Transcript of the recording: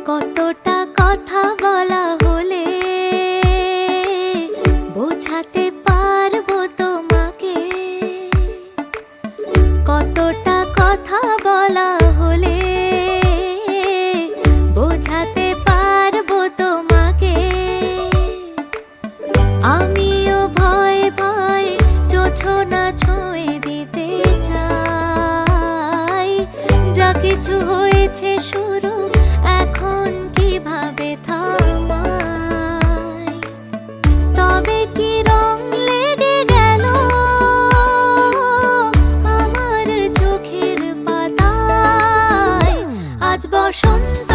কতটা কথা বলা হলে বোঝাতে পারবো তোমাকে, কতটা কথা বলা হলে বোঝাতে পারবো তোমাকে। আমিও ভয়ে ভয়ে জোছনা ছুঁয়ে দিতে চাই। যা কিছু হয়েছে শুরু, এখন কিভাবে থামাই? তবে কি রং লেগে গেল আমার চোখের পাতায়? আজ বসন্ত